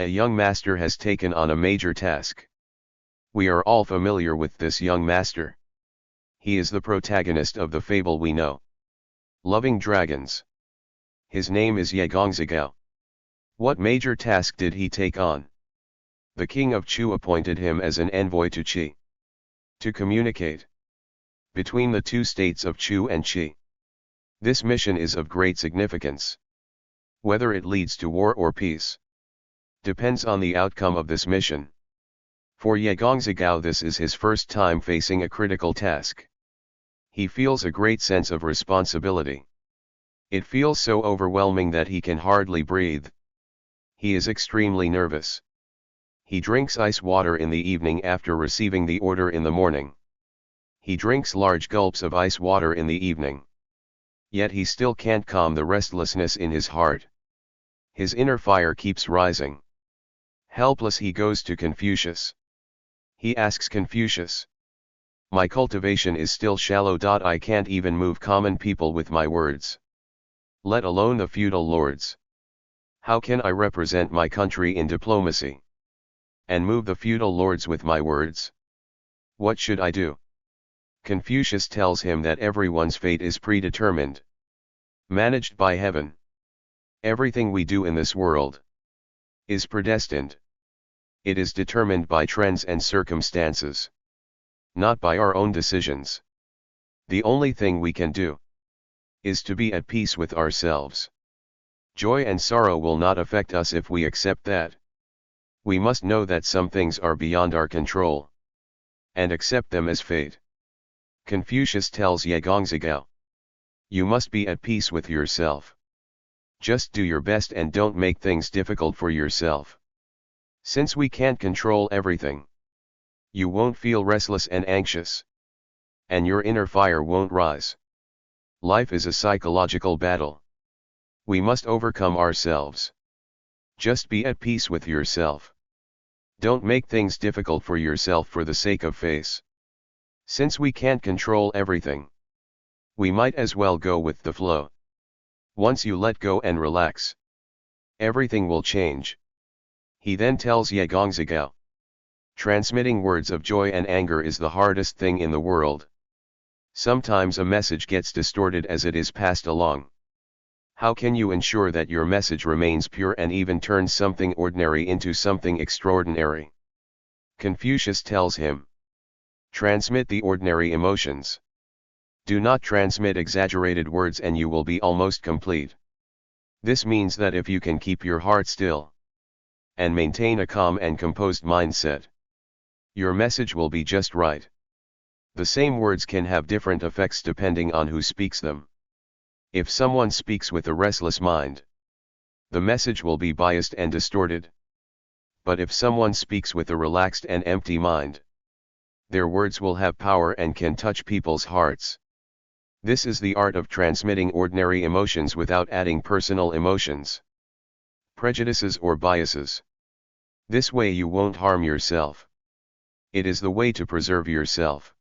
A young master has taken on a major task. We are all familiar with this young master. He is the protagonist of the fable we know. Loving Dragons. His name is Yegongzagao. What major task did he take on? The king of Chu appointed him as an envoy to Qi. To communicate between the two states of Chu and Qi. This mission is of great significance. Whether it leads to war or peace depends on the outcome of this mission. For Yegongzagao, this is his first time facing a critical task. He feels a great sense of responsibility. It feels so overwhelming that he can hardly breathe. He is extremely nervous. He drinks ice water in the evening after receiving the order in the morning. He drinks large gulps of ice water in the evening. Yet he still can't calm the restlessness in his heart. His inner fire keeps rising. Helpless, he goes to Confucius. He asks Confucius, "My cultivation is still shallow. I can't even move common people with my words, let alone the feudal lords. How can I represent my country in diplomacy and move the feudal lords with my words? What should I do?" Confucius tells him that everyone's fate is predetermined, managed by heaven. Everything we do in this world is predestined. It is determined by trends and circumstances, not by our own decisions. The only thing we can do is to be at peace with ourselves. Joy and sorrow will not affect us if we accept that. We must know that some things are beyond our control, and accept them as fate. Confucius tells Yegongzagao, "You must be at peace with yourself. Just do your best and don't make things difficult for yourself. Since we can't control everything, you won't feel restless and anxious, and your inner fire won't rise. Life is a psychological battle. We must overcome ourselves. Just be at peace with yourself. Don't make things difficult for yourself for the sake of face. Since we can't control everything, we might as well go with the flow. Once you let go and relax, everything will change." He then tells Yegongzagao, "Transmitting words of joy and anger is the hardest thing in the world. Sometimes a message gets distorted as it is passed along. How can you ensure that your message remains pure and even turns something ordinary into something extraordinary?" Confucius tells him, "Transmit the ordinary emotions. Do not transmit exaggerated words and you will be almost complete." This means that if you can keep your heart still and maintain a calm and composed mindset, your message will be just right. The same words can have different effects depending on who speaks them. If someone speaks with a restless mind, the message will be biased and distorted. But if someone speaks with a relaxed and empty mind, their words will have power and can touch people's hearts. This is the art of transmitting ordinary emotions without adding personal emotions, prejudices or biases. This way you won't harm yourself. It is the way to preserve yourself.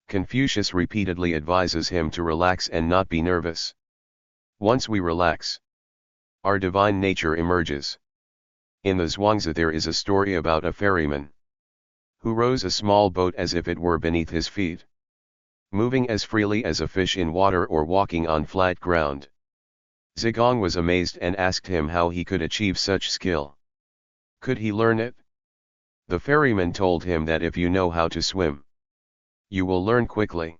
Confucius repeatedly advises him to relax and not be nervous. Once we relax, our divine nature emerges. In the Zhuangzi there is a story about a ferryman who rows a small boat as if it were beneath his feet, moving as freely as a fish in water or walking on flat ground. Zigong was amazed and asked him how he could achieve such skill. Could he learn it? The ferryman told him that if you know how to swim, you will learn quickly.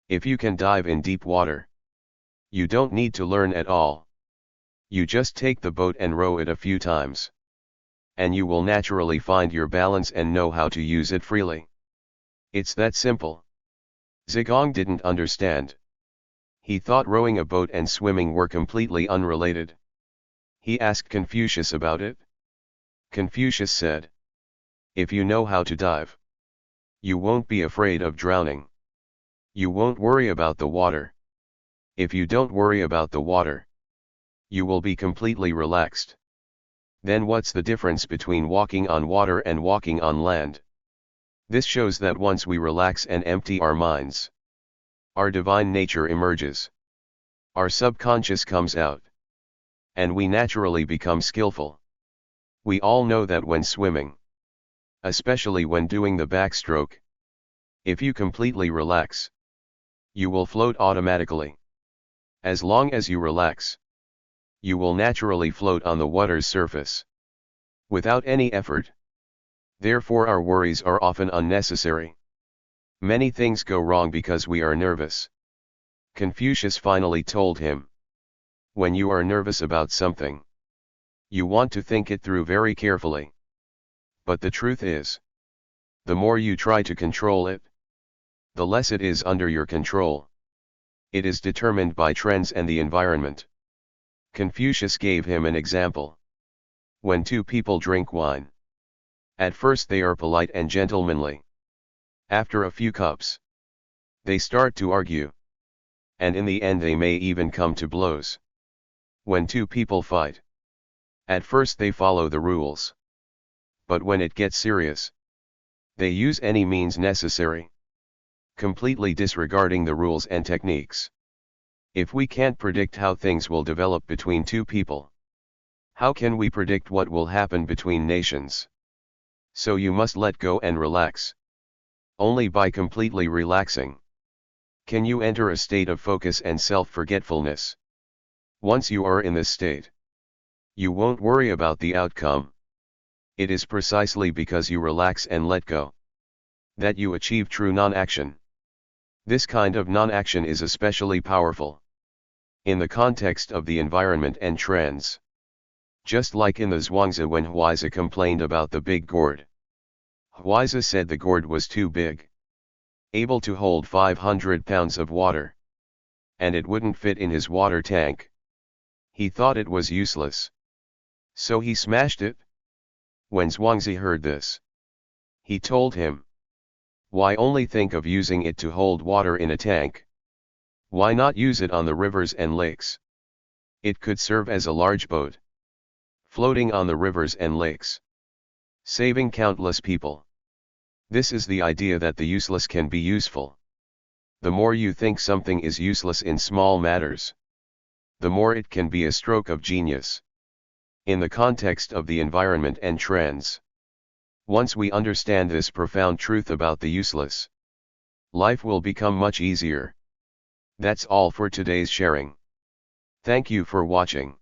If you can dive in deep water, you don't need to learn at all. You just take the boat and row it a few times, and you will naturally find your balance and know how to use it freely. It's that simple. Zigong didn't understand. He thought rowing a boat and swimming were completely unrelated. He asked Confucius about it. Confucius said, "If you know how to dive, you won't be afraid of drowning. You won't worry about the water. If you don't worry about the water, you will be completely relaxed. Then what's the difference between walking on water and walking on land?" This shows that once we relax and empty our minds, our divine nature emerges. Our subconscious comes out, and we naturally become skillful. We all know that when swimming, especially when doing the backstroke, if you completely relax, you will float automatically. As long as you relax, you will naturally float on the water's surface, without any effort. Therefore our worries are often unnecessary. Many things go wrong because we are nervous. Confucius finally told him, when you are nervous about something, you want to think it through very carefully. But the truth is, the more you try to control it, the less it is under your control. It is determined by trends and the environment. Confucius gave him an example. When two people drink wine, at first they are polite and gentlemanly. After a few cups, they start to argue. And in the end they may even come to blows. When two people fight, at first they follow the rules. But when it gets serious, they use any means necessary, completely disregarding the rules and techniques. If we can't predict how things will develop between two people, how can we predict what will happen between nations? So you must let go and relax. Only by completely relaxing can you enter a state of focus and self-forgetfulness. Once you are in this state, you won't worry about the outcome. It is precisely because you relax and let go that you achieve true non-action. This kind of non-action is especially powerful in the context of the environment and trends. Just like in the Zhuangzi when Huizi complained about the big gourd. Huizi said the gourd was too big, able to hold 500 pounds of water, and it wouldn't fit in his water tank. He thought it was useless, so he smashed it. When Zhuangzi heard this, he told him, why only think of using it to hold water in a tank? Why not use it on the rivers and lakes? It could serve as a large boat, floating on the rivers and lakes, saving countless people. This is the idea that the useless can be useful. The more you think something is useless in small matters, the more it can be a stroke of genius. In the context of the environment and trends, once we understand this profound truth about the useless, life will become much easier. That's all for today's sharing. Thank you for watching.